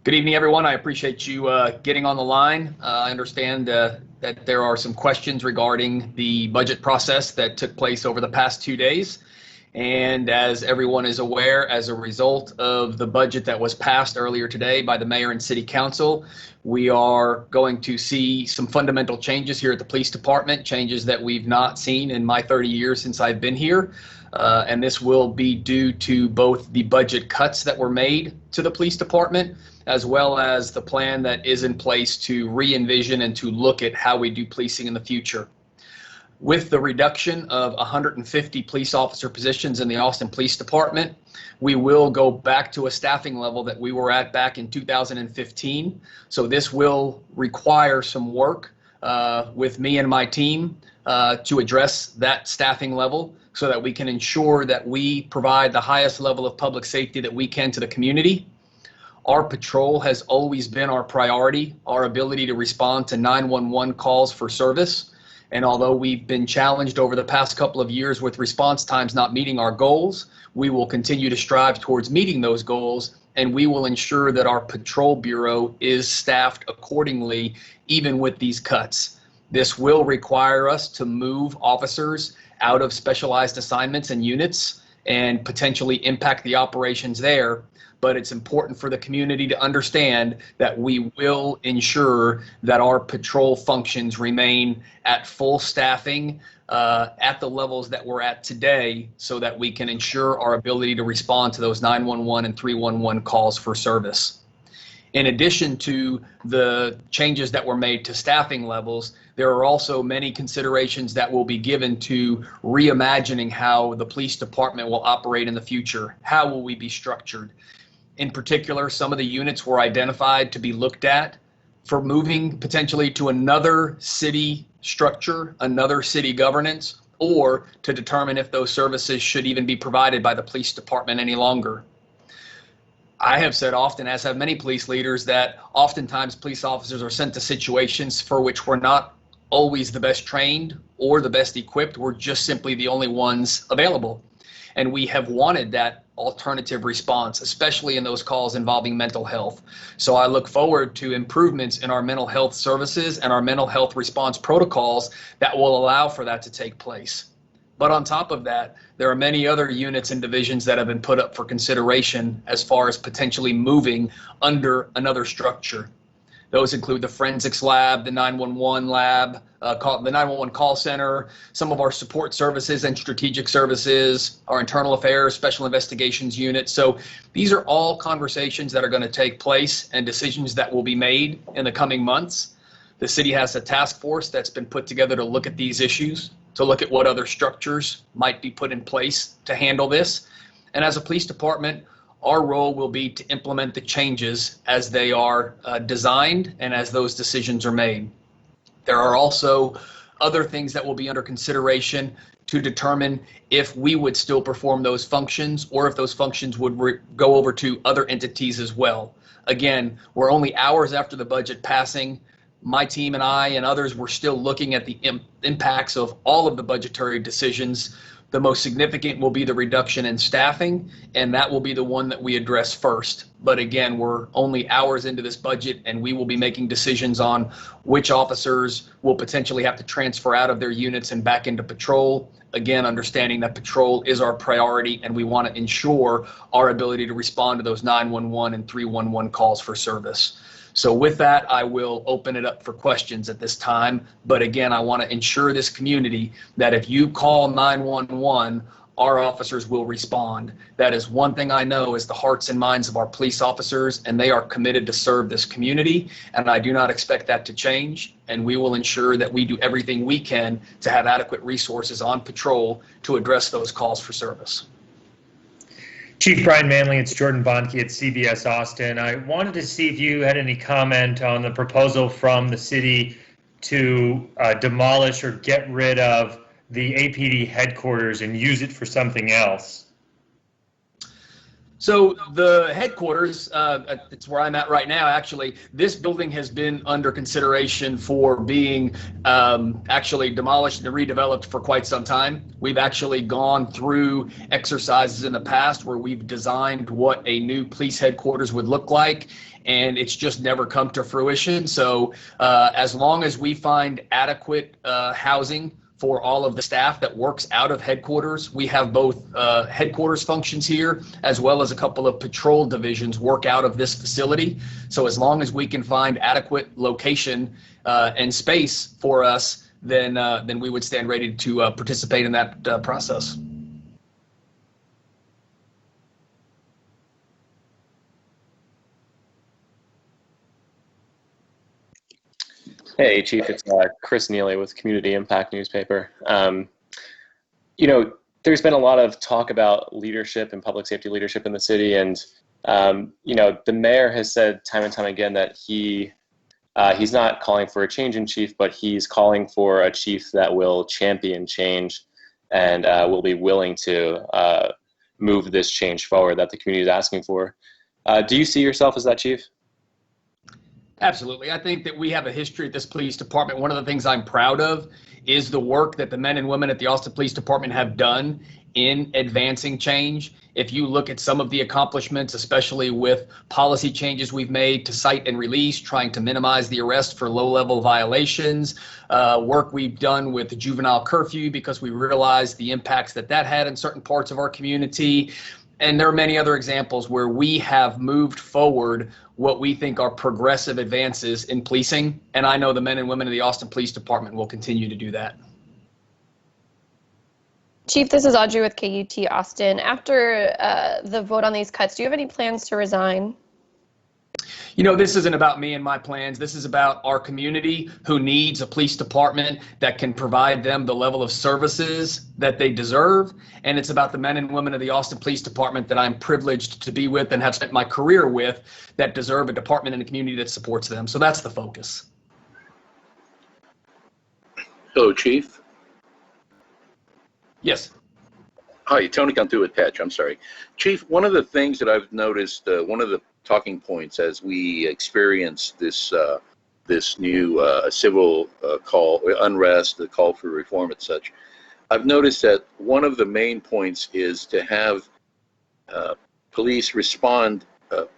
Good evening, everyone. I appreciate you getting on the line. I understand that there are some questions regarding the budget process that took place over the past 2 days. And as everyone is aware, as a result of the budget that was passed earlier today by the mayor and city council, we are going to see some fundamental changes here at the police department, changes that we've not seen in my 30 years since I've been here. And this will be due to both the budget cuts that were made to the police department, as well as the plan that is in place to re-envision and to look at how we do policing in the future. With the reduction of 150 police officer positions in the Austin Police Department, we will go back to a staffing level that we were at back in 2015. So this will require some work with me and my team to address that staffing level so that we can ensure that we provide the highest level of public safety that we can to the community. Our patrol has always been our priority, our ability to respond to 911 calls for service. And although we've been challenged over the past couple of years with response times not meeting our goals, we will continue to strive towards meeting those goals, and we will ensure that our patrol bureau is staffed accordingly, even with these cuts. This will require us to move officers out of specialized assignments and units and potentially impact the operations there. But it's important for the community to understand that we will ensure that our patrol functions remain at full staffing at the levels that we're at today, so that we can ensure our ability to respond to those 911 and 311 calls for service. In addition to the changes that were made to staffing levels, there are also many considerations that will be given to reimagining how the police department will operate in the future. How will we be structured? In particular, some of the units were identified to be looked at for moving potentially to another city structure, another city governance, or to determine if those services should even be provided by the police department any longer. I have said often, as have many police leaders, that oftentimes police officers are sent to situations for which we're not always the best trained or the best equipped. We're just simply the only ones available. And we have wanted that alternative response, especially in those calls involving mental health. So I look forward to improvements in our mental health services and our mental health response protocols that will allow for that to take place. But on top of that, there are many other units and divisions that have been put up for consideration as far as potentially moving under another structure. Those include the forensics lab, the 911 lab, the 911 call center, some of our support services and strategic services, our internal affairs, special investigations unit. So these are all conversations that are going to take place and decisions that will be made in the coming months. The city has a task force that's been put together to look at these issues, to look at what other structures might be put in place to handle this. And as a police department, our role will be to implement the changes as they are designed and as those decisions are made. There are also other things that will be under consideration to determine if we would still perform those functions or if those functions would go over to other entities as well. Again, we're only hours after the budget passing. My team and I and others were still looking at the impacts of all of the budgetary decisions. The most significant will be the reduction in staffing, and that will be the one that we address first. But again, we're only hours into this budget, and we will be making decisions on which officers will potentially have to transfer out of their units and back into patrol. Again, understanding that patrol is our priority, and we want to ensure our ability to respond to those 911 and 311 calls for service. So with that, I will open it up for questions at this time. But again, I want to ensure this community that if you call 911, our officers will respond. That is one thing I know is the hearts and minds of our police officers, and they are committed to serve this community. And I do not expect that to change. And we will ensure that we do everything we can to have adequate resources on patrol to address those calls for service. Chief Brian Manley, it's Jordan Bonnke at CBS Austin. I wanted to see if you had any comment on the proposal from the city to demolish or get rid of the APD headquarters and use it for something else. So the headquarters, it's where I'm at right now, actually. This building has been under consideration for being actually demolished and redeveloped for quite some time. We've actually gone through exercises in the past where we've designed what a new police headquarters would look like, and it's just never come to fruition. So as long as we find adequate housing for all of the staff that works out of headquarters. We have both headquarters functions here, as well as a couple of patrol divisions work out of this facility. So as long as we can find adequate location and space for us, then we would stand ready to participate in that process. Hey, Chief, it's Chris Neely with Community Impact Newspaper. There's been a lot of talk about leadership and public safety leadership in the city, and the mayor has said time and time again that he's not calling for a change in chief, but he's calling for a chief that will champion change and will be willing to move this change forward that the community is asking for. Do you see yourself as that chief? Absolutely. I think that we have a history at this police department. One of the things I'm proud of is the work that the men and women at the Austin Police Department have done in advancing change. If you look at some of the accomplishments, especially with policy changes we've made to cite and release, trying to minimize the arrest for low-level violations, work we've done with the juvenile curfew because we realized the impacts that had in certain parts of our community. And there are many other examples where we have moved forward what we think are progressive advances in policing. And I know the men and women of the Austin Police Department will continue to do that. Chief, this is Audrey with KUT Austin. After the vote on these cuts, do you have any plans to resign? This isn't about me and my plans. This is about our community who needs a police department that can provide them the level of services that they deserve. And it's about the men and women of the Austin Police Department that I'm privileged to be with and have spent my career with that deserve a department and a community that supports them. So that's the focus. Hello, Chief. Yes. Hi, Tony Cantu-Attach. I'm sorry. Chief, one of the things that I've noticed, one of the talking points as we experience this new civil call, unrest, the call for reform and such, I've noticed that one of the main points is to have police respond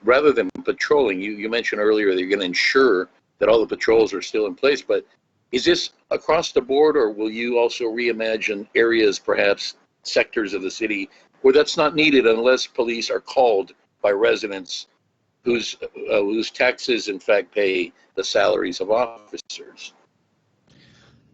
rather than patrolling. You mentioned earlier that you're going to ensure that all the patrols are still in place, but is this across the board, or will you also reimagine areas, perhaps sectors of the city, where that's not needed unless police are called by residents whose taxes, in fact, pay the salaries of officers?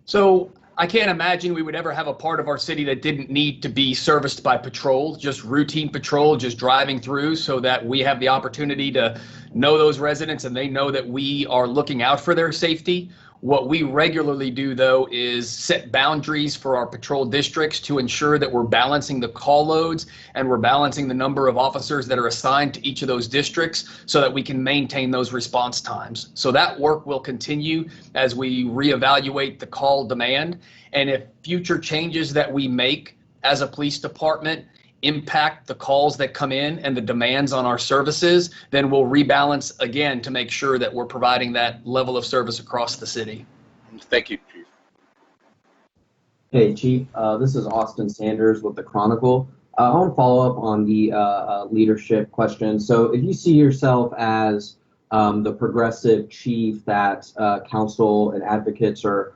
So I can't imagine we would ever have a part of our city that didn't need to be serviced by patrol, just routine patrol, just driving through, so that we have the opportunity to know those residents and they know that we are looking out for their safety. What we regularly do, though, is set boundaries for our patrol districts to ensure that we're balancing the call loads and we're balancing the number of officers that are assigned to each of those districts so that we can maintain those response times. So that work will continue as we reevaluate the call demand. And if future changes that we make as a police department impact the calls that come in and the demands on our services, then we'll rebalance again to make sure that we're providing that level of service across the city. Thank you, Chief. Hey, Chief. This is Austin Sanders with the Chronicle. I want to follow up on the leadership question. So if you see yourself as the progressive chief that council and advocates are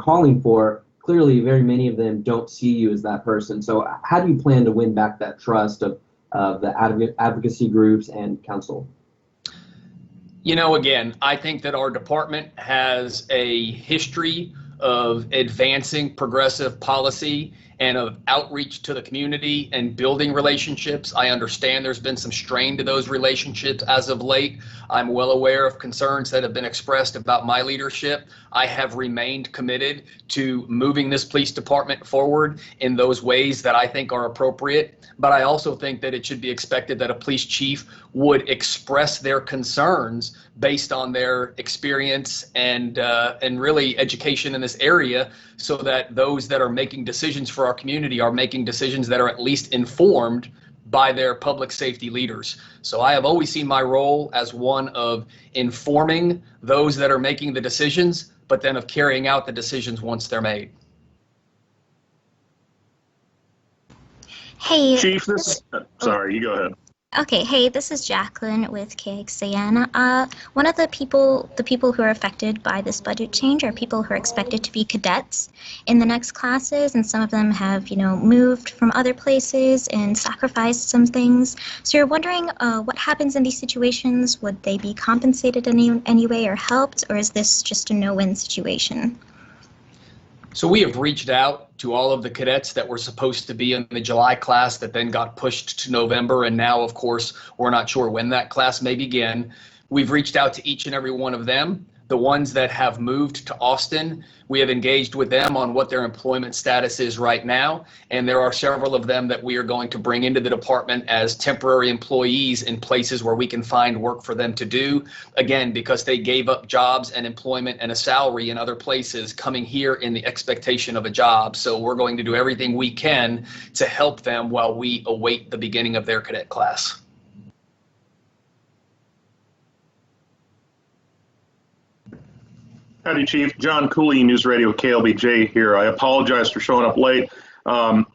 calling for, clearly very many of them don't see you as that person. So how do you plan to win back that trust of the advocacy groups and council? Again, I think that our department has a history of advancing progressive policy and of outreach to the community and building relationships. I understand there's been some strain to those relationships as of late. I'm well aware of concerns that have been expressed about my leadership. I have remained committed to moving this police department forward in those ways that I think are appropriate. But I also think that it should be expected that a police chief would express their concerns based on their experience and really education in this area, so that those that are making decisions for our community are making decisions that are at least informed by their public safety leaders. So I have always seen my role as one of informing those that are making the decisions, but then of carrying out the decisions once they're made. Hey. Chief, sorry, you go ahead. Okay, hey, this is Jacqueline with KXAN. One of the people who are affected by this budget change are people who are expected to be cadets in the next classes, and some of them have, moved from other places and sacrificed some things. So you're wondering what happens in these situations? Would they be compensated in any way or helped, or is this just a no-win situation? So we have reached out to all of the cadets that were supposed to be in the July class that then got pushed to November, and now, of course, we're not sure when that class may begin. We've reached out to each and every one of them. The ones that have moved to Austin, we have engaged with them on what their employment status is right now, and there are several of them that we are going to bring into the department as temporary employees in places where we can find work for them to do, again, because they gave up jobs and employment and a salary in other places coming here in the expectation of a job. So we're going to do everything we can to help them while we await the beginning of their cadet class. Howdy, Chief. John Cooley, News Radio KLBJ here. I apologize for showing up late. And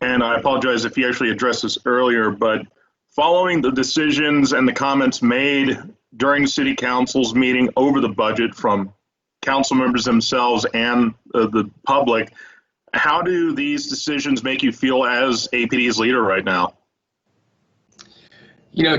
I apologize if you actually addressed this earlier, but following the decisions and the comments made during the City Council's meeting over the budget from council members themselves and the public, how do these decisions make you feel as APD's leader right now?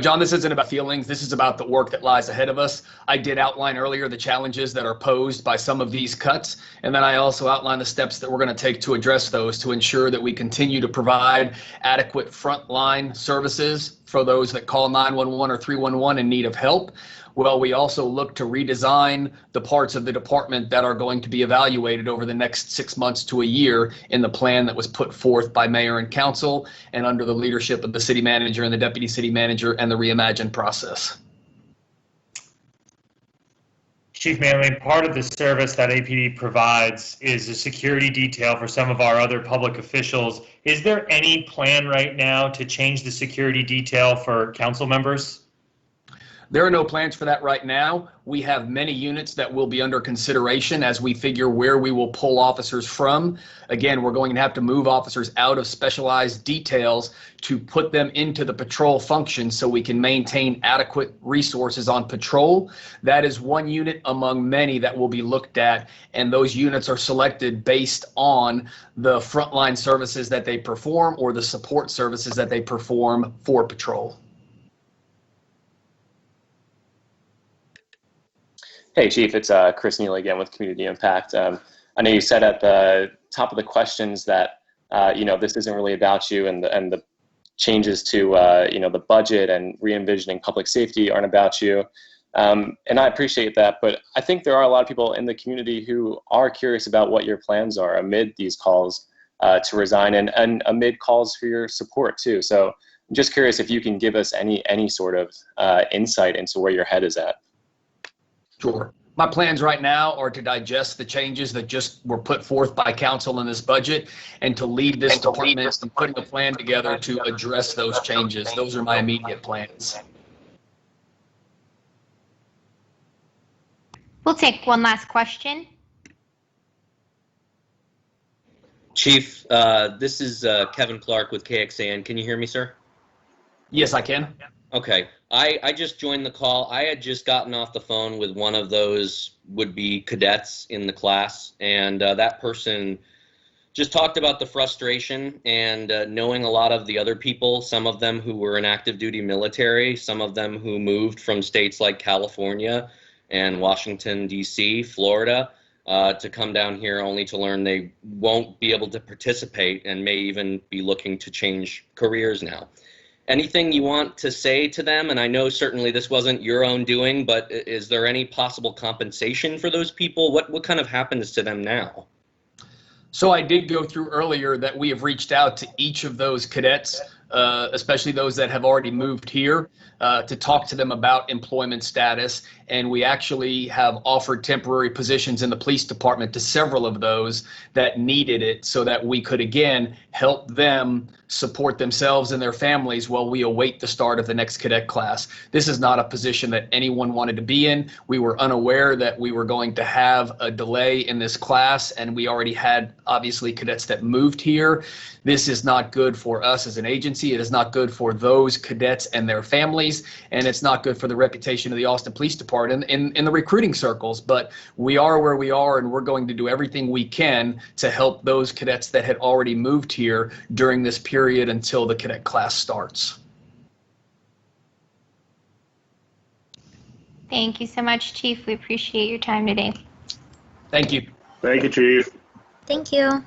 John, this isn't about feelings. This is about the work that lies ahead of us. I did outline earlier the challenges that are posed by some of these cuts, and then I also outlined the steps that we're going to take to address those to ensure that we continue to provide adequate frontline services for those that call 911 or 311 in need of help. Well, we also look to redesign the parts of the department that are going to be evaluated over the next 6 months to a year in the plan that was put forth by mayor and council and under the leadership of the city manager and the deputy city manager and the Reimagining process. Chief Manley, part of the service that APD provides is a security detail for some of our other public officials. Is there any plan right now to change the security detail for council members? There are no plans for that right now. We have many units that will be under consideration as we figure where we will pull officers from. Again, we're going to have to move officers out of specialized details to put them into the patrol function so we can maintain adequate resources on patrol. That is one unit among many that will be looked at, and those units are selected based on the frontline services that they perform or the support services that they perform for patrol. Hey, Chief, it's Chris Neal again with Community Impact. I know you said at the top of the questions that, this isn't really about you, and the changes to, the budget and re-envisioning public safety aren't about you. And I appreciate that, but I think there are a lot of people in the community who are curious about what your plans are amid these calls to resign and amid calls for your support too. So I'm just curious if you can give us any sort of insight into where your head is at. Sure. My plans right now are to digest the changes that just were put forth by council in this budget and to lead this department in putting a plan together to address those changes. Those are my immediate plans. We'll take one last question. Chief, this is Kevin Clark with KXAN. Can you hear me, sir? Yes, I can. Okay. I just joined the call. I had just gotten off the phone with one of those would-be cadets in the class, and that person just talked about the frustration and knowing a lot of the other people, some of them who were in active duty military, some of them who moved from states like California and Washington, D.C., Florida, to come down here only to learn they won't be able to participate and may even be looking to change careers now. Anything you want to say to them? And I know certainly this wasn't your own doing, but is there any possible compensation for those people? What kind of happens to them now? So I did go through earlier that we have reached out to each of those cadets especially those that have already moved here, to talk to them about employment status. And we actually have offered temporary positions in the police department to several of those that needed it, so that we could, again, help them support themselves and their families while we await the start of the next cadet class. This is not a position that anyone wanted to be in. We were unaware that we were going to have a delay in this class, and we already had, obviously, cadets that moved here. This is not good for us as an agency. It is not good for those cadets and their families, and it's not good for the reputation of the Austin Police Department in the recruiting circles. But we are where we are, and we're going to do everything we can to help those cadets that had already moved here during this period until the cadet class starts. Thank you so much, Chief. We appreciate your time today. Thank you. Thank you, Chief. Thank you.